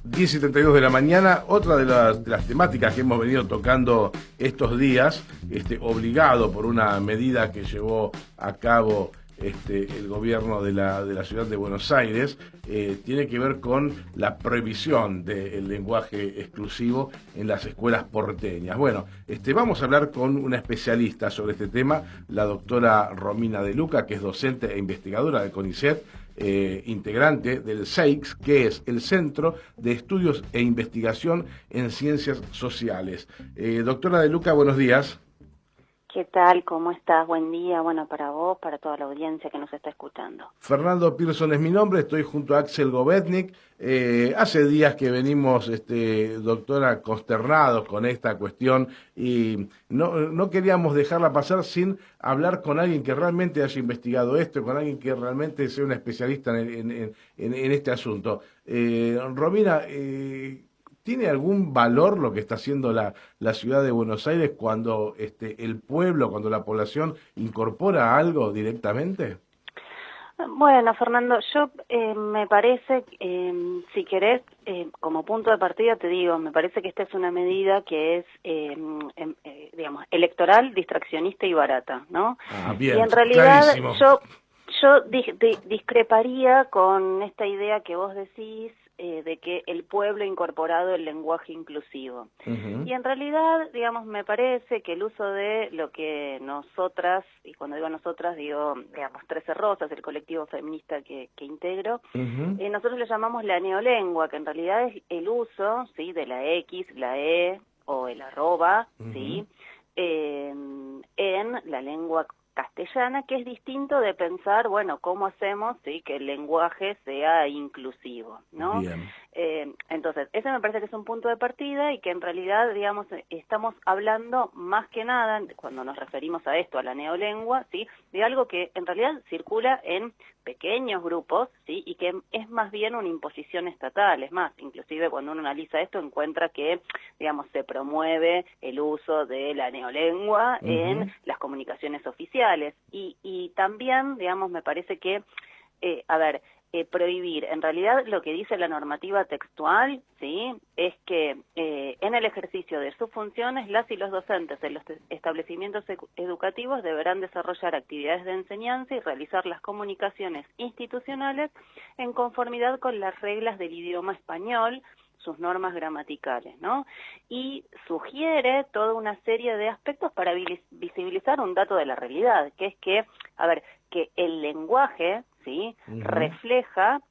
10:72 de la mañana. Otra de las temáticas que hemos venido tocando estos días, obligado por una medida que llevó a cabo el gobierno de la ciudad de Buenos Aires, tiene que ver con la prohibición del lenguaje exclusivo en las escuelas porteñas. Bueno, vamos a hablar con una especialista sobre este tema, la doctora Romina De Luca, que es docente e investigadora de CONICET, integrante del CEICS, que es el Centro de Estudios e Investigación en Ciencias Sociales. Doctora De Luca, buenos días. ¿Qué tal? ¿Cómo estás? Buen día. Bueno, para vos, para toda la audiencia que nos está escuchando. Fernando Pearson es mi nombre, estoy junto a Axel Govetnik. Hace días que venimos, doctora, consternados con esta cuestión y no queríamos dejarla pasar sin hablar con alguien que realmente haya investigado esto, con alguien que realmente sea un especialista en este asunto. Romina, ¿tiene algún valor lo que está haciendo la ciudad de Buenos Aires cuando el pueblo, cuando la población incorpora algo directamente? Bueno, Fernando, yo me parece, si querés, como punto de partida te digo, me parece que esta es una medida que es, digamos, electoral, distraccionista y barata, ¿no? Bien, y en realidad clarísimo. yo discreparía con esta idea que vos decís, de que el pueblo ha incorporado el lenguaje inclusivo. Uh-huh. Y en realidad, digamos, me parece que el uso de lo que nosotras, y cuando digo nosotras digo, digamos, 13 Rosas, el colectivo feminista que integro, Uh-huh. nosotros le llamamos la neolengua, que en realidad es el uso, ¿sí?, de la X, la E o el arroba, Uh-huh. ¿sí?, en la lengua castellana, que es distinto de pensar, bueno, cómo hacemos, sí, que el lenguaje sea inclusivo, ¿no? Bien. Entonces, ese me parece que es un punto de partida y que en realidad, digamos, estamos hablando más que nada, cuando nos referimos a esto, a la neolengua, ¿sí?, de algo que en realidad circula en pequeños grupos, ¿sí?, y que es más bien una imposición estatal. Es más, inclusive cuando uno analiza esto encuentra que, digamos, se promueve el uso de la neolengua Uh-huh. en las comunicaciones oficiales. Y también, digamos, me parece que, prohibir, en realidad lo que dice la normativa textual, ¿sí?, es que en el ejercicio de sus funciones, las y los docentes de los establecimientos educativos deberán desarrollar actividades de enseñanza y realizar las comunicaciones institucionales en conformidad con las reglas del idioma español, sus normas gramaticales, ¿no? Y sugiere toda una serie de aspectos para visibilizar un dato de la realidad, que es que, que el lenguaje, ¿sí?, Uh-huh, refleja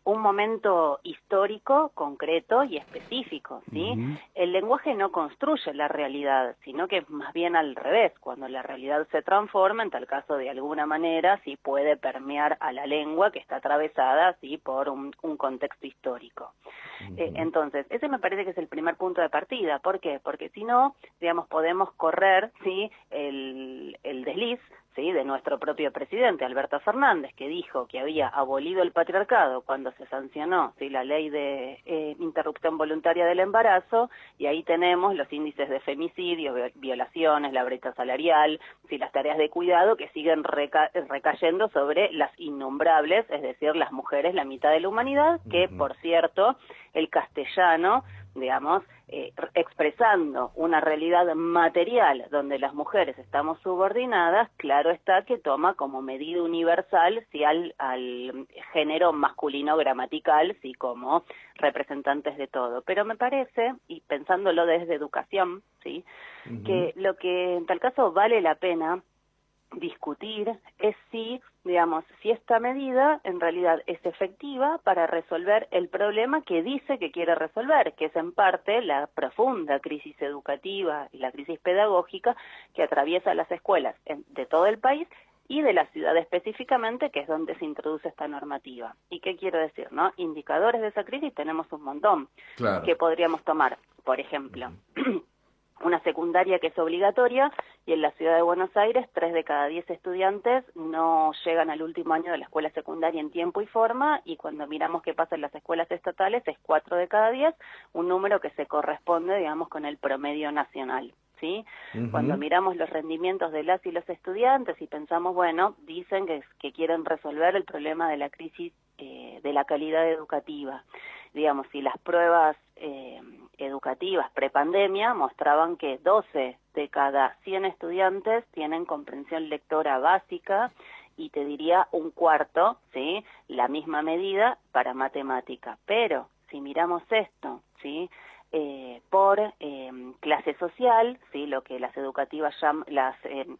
un momento histórico, concreto y específico, ¿sí? uh-huh. El lenguaje no construye la realidad, sino que es más bien al revés. Cuando la realidad se transforma, en tal caso, de alguna manera, sí puede permear a la lengua que está atravesada, sí, por un contexto histórico. Uh-huh. Entonces, ese me parece que es el primer punto de partida. ¿Por qué? Porque si no, digamos, podemos correr, ¿sí?, el desliz, ¿sí?, de nuestro propio presidente, Alberto Fernández, que dijo que había abolido el patriarcado cuando se sancionó, ¿sí?, la ley de interrupción voluntaria del embarazo, y ahí tenemos los índices de femicidio, violaciones, la brecha salarial, ¿sí?, las tareas de cuidado que siguen recayendo sobre las innombrables, es decir, las mujeres, la mitad de la humanidad, que, por cierto, el castellano, digamos, expresando una realidad material donde las mujeres estamos subordinadas, claro está que toma como medida universal, ¿sí?, al género masculino gramatical, ¿sí?, como representantes de todo. Pero me parece, y pensándolo desde educación, ¿sí?, Uh-huh. que lo que en tal caso vale la pena discutir es si, digamos, si esta medida en realidad es efectiva para resolver el problema que dice que quiere resolver, que es en parte la profunda crisis educativa y la crisis pedagógica que atraviesa las escuelas de todo el país y de la ciudad específicamente, que es donde se introduce esta normativa. ¿Y qué quiero decir, no? Indicadores de esa crisis tenemos un montón. Claro. Que podríamos tomar, por ejemplo, una secundaria que es obligatoria, y en la ciudad de Buenos Aires 3 de cada 10 estudiantes no llegan al último año de la escuela secundaria en tiempo y forma, y cuando miramos qué pasa en las escuelas estatales es 4 de cada 10, un número que se corresponde, digamos, con el promedio nacional, ¿sí? Uh-huh. Cuando miramos los rendimientos de las y los estudiantes y pensamos, bueno, dicen que quieren resolver el problema de la crisis de la calidad educativa. digamos, si las pruebas educativas prepandemia mostraban que 12 de cada 100 estudiantes tienen comprensión lectora básica, y te diría un cuarto, ¿sí?, la misma medida para matemática. Pero si miramos esto, ¿sí?, por clase social, ¿sí?, lo que las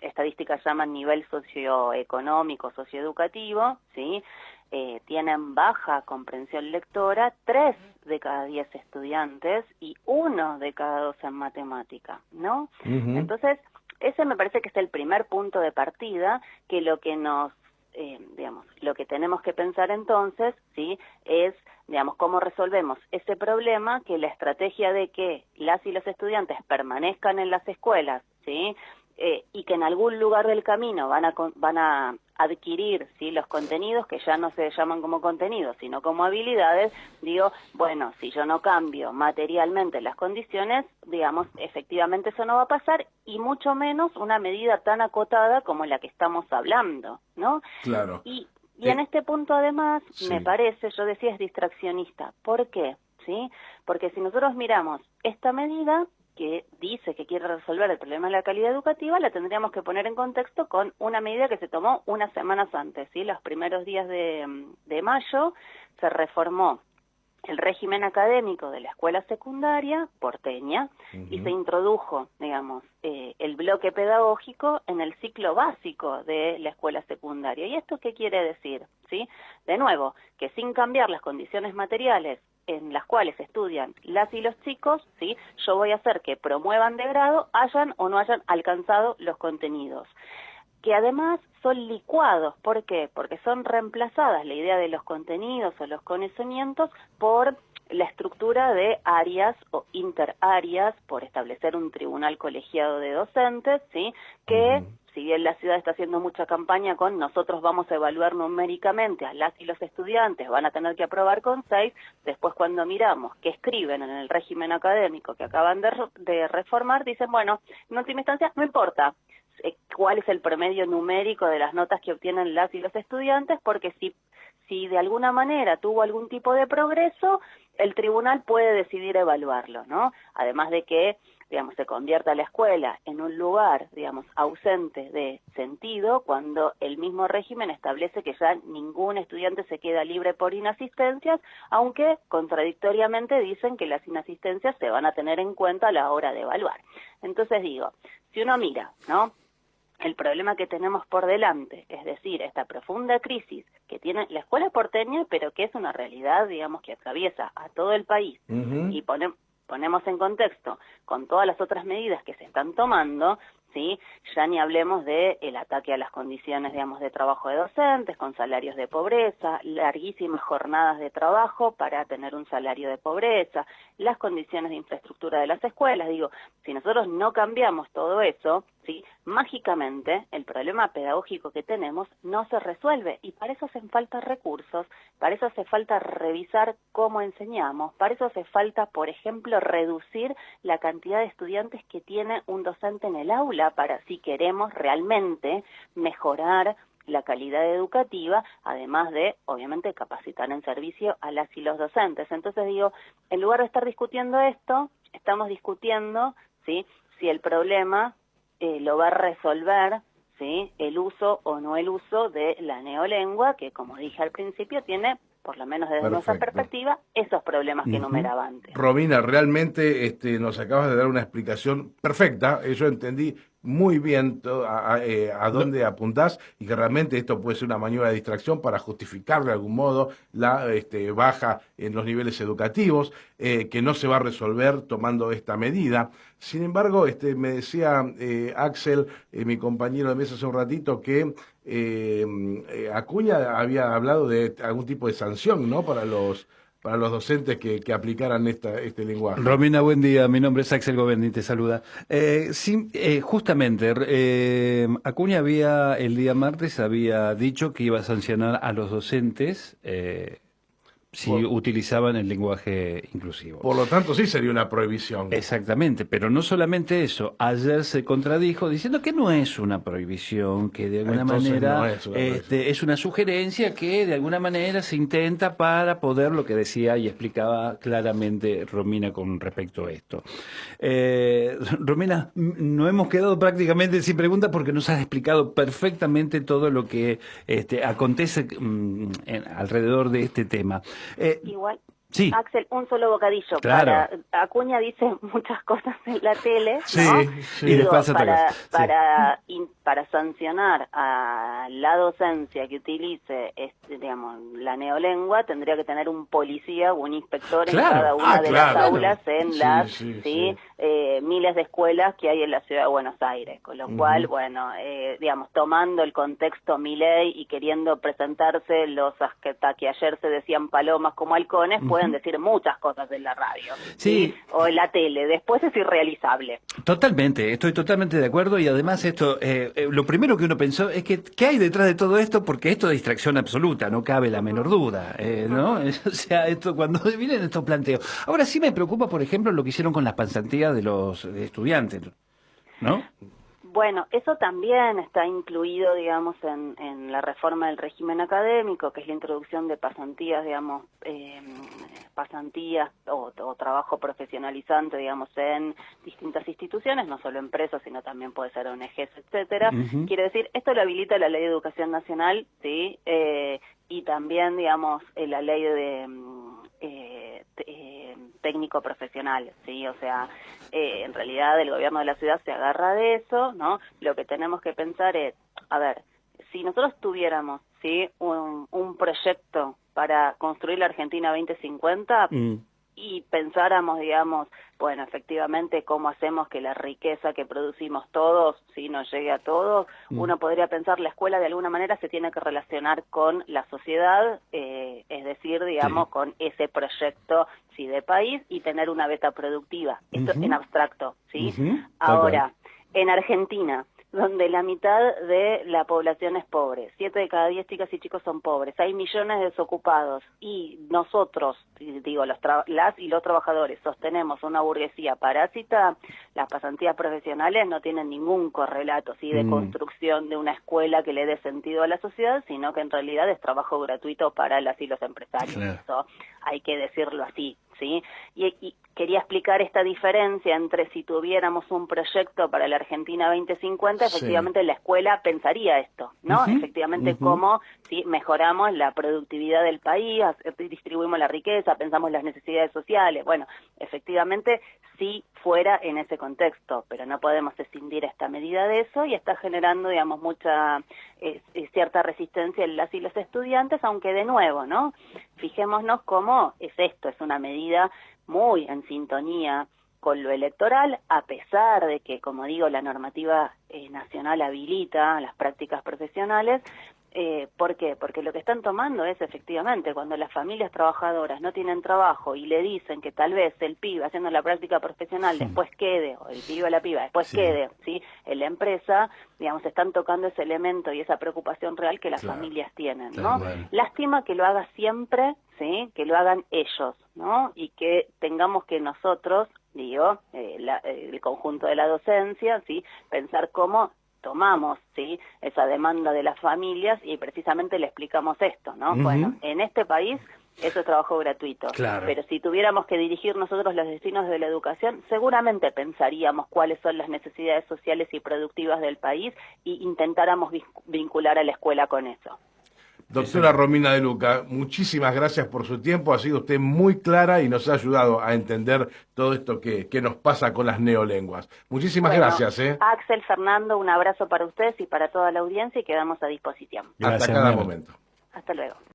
estadísticas llaman nivel socioeconómico, socioeducativo, ¿sí?, tienen baja comprensión lectora 3 de cada 10 estudiantes y 1 de cada 2 en matemática, ¿no? Entonces, ese me parece que es el primer punto de partida, que lo que nos, digamos, lo que tenemos que pensar entonces, ¿sí?, es, digamos, cómo resolvemos ese problema, que la estrategia de que las y los estudiantes permanezcan en las escuelas, ¿sí?, y que en algún lugar del camino van a adquirir, ¿sí?, los contenidos, que ya no se llaman como contenidos, sino como habilidades. Digo, bueno, si yo no cambio materialmente las condiciones, digamos, efectivamente eso no va a pasar, y mucho menos una medida tan acotada como la que estamos hablando, ¿no? Claro. Y en este punto, además, Sí. me parece, yo decía, es distraccionista. ¿Por qué? ¿Sí? Porque si nosotros miramos esta medida, que dice que quiere resolver el problema de la calidad educativa, la tendríamos que poner en contexto con una medida que se tomó unas semanas antes, ¿sí? Los primeros días de mayo se reformó el régimen académico de la escuela secundaria porteña y se introdujo, digamos, el bloque pedagógico en el ciclo básico de la escuela secundaria. ¿Y esto qué quiere decir? ¿Sí? De nuevo, que sin cambiar las condiciones materiales en las cuales estudian las y los chicos, ¿sí?, yo voy a hacer que promuevan de grado, hayan o no hayan alcanzado los contenidos, que además son licuados. ¿Por qué? Porque son reemplazadas la idea de los contenidos o los conocimientos por la estructura de áreas o interáreas, por establecer un tribunal colegiado de docentes, ¿sí?, que si bien la ciudad está haciendo mucha campaña con nosotros vamos a evaluar numéricamente a las y los estudiantes, van a tener que aprobar con 6, después cuando miramos qué escriben en el régimen académico que acaban de reformar, dicen, bueno, en última instancia, no importa cuál es el promedio numérico de las notas que obtienen las y los estudiantes, porque si de alguna manera tuvo algún tipo de progreso, el tribunal puede decidir evaluarlo, ¿no? Además de que, digamos, se convierta la escuela en un lugar, digamos, ausente de sentido, cuando el mismo régimen establece que ya ningún estudiante se queda libre por inasistencias, aunque contradictoriamente dicen que las inasistencias se van a tener en cuenta a la hora de evaluar. Entonces digo, si uno mira, ¿no?, el problema que tenemos por delante, es decir, esta profunda crisis que tiene la escuela porteña, pero que es una realidad, digamos, que atraviesa a todo el país, y ponemos en contexto con todas las otras medidas que se están tomando, ¿sí?, ya ni hablemos de el ataque a las condiciones, digamos, de trabajo de docentes, con salarios de pobreza, larguísimas jornadas de trabajo para tener un salario de pobreza, las condiciones de infraestructura de las escuelas. Digo, si nosotros no cambiamos todo eso, ¿sí?, mágicamente el problema pedagógico que tenemos no se resuelve, y para eso hacen falta recursos, para eso hace falta revisar cómo enseñamos, para eso hace falta, por ejemplo, reducir la cantidad de estudiantes que tiene un docente en el aula, para si queremos realmente mejorar la calidad educativa, además de, obviamente, capacitar en servicio a las y los docentes. Entonces digo, en lugar de estar discutiendo esto, estamos discutiendo, ¿sí?, si el problema lo va a resolver, ¿sí?, el uso o no el uso de la neolengua, que, como dije al principio, tiene, por lo menos desde nuestra perspectiva, esos problemas que enumeraba antes. Romina, realmente nos acabas de dar una explicación perfecta. Yo entendí muy bien a dónde apuntás, y que realmente esto puede ser una maniobra de distracción para justificar de algún modo la baja en los niveles educativos, que no se va a resolver tomando esta medida. Sin embargo, me decía Axel, mi compañero de mesa hace un ratito, que Acuña había hablado de algún tipo de sanción, ¿no?, para los docentes que aplicaran este lenguaje. Romina, buen día. Mi nombre es Axel Govendi, te saluda. Sí, justamente, Acuña el día martes había dicho que iba a sancionar a los docentes si utilizaban el lenguaje inclusivo. Por lo tanto, sí sería una prohibición. Exactamente, pero no solamente eso. Ayer se contradijo diciendo que no es una prohibición, que de alguna manera no es una prohibición. es una sugerencia que de alguna manera se intenta para poder, lo que decía y explicaba claramente Romina con respecto a esto. Romina, no hemos quedado prácticamente sin preguntas porque nos has explicado perfectamente todo lo que acontece alrededor de este tema. Igual, sí. Axel, un solo bocadillo. Claro. Acuña dice muchas cosas en la tele, Sí, ¿no? sí. Y después otra cosa. Para sancionar a la docencia que utilice, digamos, la neolengua, tendría que tener un policía o un inspector en cada una de las aulas en las miles de escuelas que hay en la ciudad de Buenos Aires. Con lo cual, bueno, digamos, tomando el contexto Milei y queriendo presentarse los que ayer se decían palomas como halcones, pueden decir muchas cosas en la radio o en la tele. Después es irrealizable. Totalmente, estoy totalmente de acuerdo y además esto, lo primero que uno pensó es que ¿qué hay detrás de todo esto? Porque esto es distracción absoluta, no cabe la menor duda, ¿no? O sea, esto cuando vienen estos planteos. Ahora sí me preocupa, por ejemplo, lo que hicieron con las pasantías de los estudiantes, ¿no? Bueno, eso también está incluido, digamos, en la reforma del régimen académico, que es la introducción de pasantías, digamos, pasantías o trabajo profesionalizante, digamos, en distintas instituciones, no solo empresas, sino también puede ser ONGs, etcétera. Quiere decir, esto lo habilita la Ley de Educación Nacional, ¿sí? Y también, digamos, la ley de técnico profesional, ¿sí? O sea, en realidad el gobierno de la ciudad se agarra de eso, ¿no? Lo que tenemos que pensar es, a ver, si nosotros tuviéramos, ¿sí? un proyecto para construir la Argentina 2050 y pensáramos, digamos, bueno, efectivamente, cómo hacemos que la riqueza que producimos todos, ¿sí? nos llegue a todos, uno podría pensar la escuela de alguna manera se tiene que relacionar con la sociedad, es decir, digamos, con ese proyecto, sí, de país y tener una beta productiva. Esto en abstracto, ¿sí? Ahora, en Argentina, donde la mitad de la población es pobre, 7 de cada 10 chicas y chicos son pobres, hay millones de desocupados y nosotros, digo, las y los trabajadores sostenemos una burguesía parásita, las pasantías profesionales no tienen ningún correlato, ¿sí? de construcción de una escuela que le dé sentido a la sociedad, sino que en realidad es trabajo gratuito para las y los empresarios. Claro. Eso hay que decirlo así, ¿sí? Y quería explicar esta diferencia entre si tuviéramos un proyecto para la Argentina 2050, efectivamente la escuela pensaría esto, ¿no? Efectivamente cómo mejoramos la productividad del país, distribuimos la riqueza, pensamos las necesidades sociales. Bueno, efectivamente sí fuera en ese contexto, pero no podemos escindir esta medida de eso y está generando, digamos, mucha cierta resistencia en las y los estudiantes, aunque de nuevo, ¿no? Fijémonos cómo es esto, es una medida muy en sintonía con lo electoral, a pesar de que, como digo, la normativa nacional habilita las prácticas profesionales. ¿Por qué? Porque lo que están tomando es efectivamente cuando las familias trabajadoras no tienen trabajo y le dicen que tal vez el pibe haciendo la práctica profesional después quede, o el pibe o la piba después quede, ¿sí? En la empresa, digamos, están tocando ese elemento y esa preocupación real que las familias tienen, ¿no? Lástima que lo haga siempre, ¿sí? Que lo hagan ellos, ¿no? Y que tengamos que nosotros, digo, el conjunto de la docencia, ¿sí? Pensar cómo tomamos, ¿sí? esa demanda de las familias y precisamente le explicamos esto, ¿no? Bueno, en este país eso es trabajo gratuito, pero si tuviéramos que dirigir nosotros los destinos de la educación, seguramente pensaríamos cuáles son las necesidades sociales y productivas del país y intentáramos vincular a la escuela con eso. Doctora Romina De Luca, muchísimas gracias por su tiempo, ha sido usted muy clara y nos ha ayudado a entender todo esto que nos pasa con las neolenguas. Muchísimas gracias. Axel, Fernando, un abrazo para ustedes y para toda la audiencia y quedamos a disposición. Hasta cada momento. Hasta luego.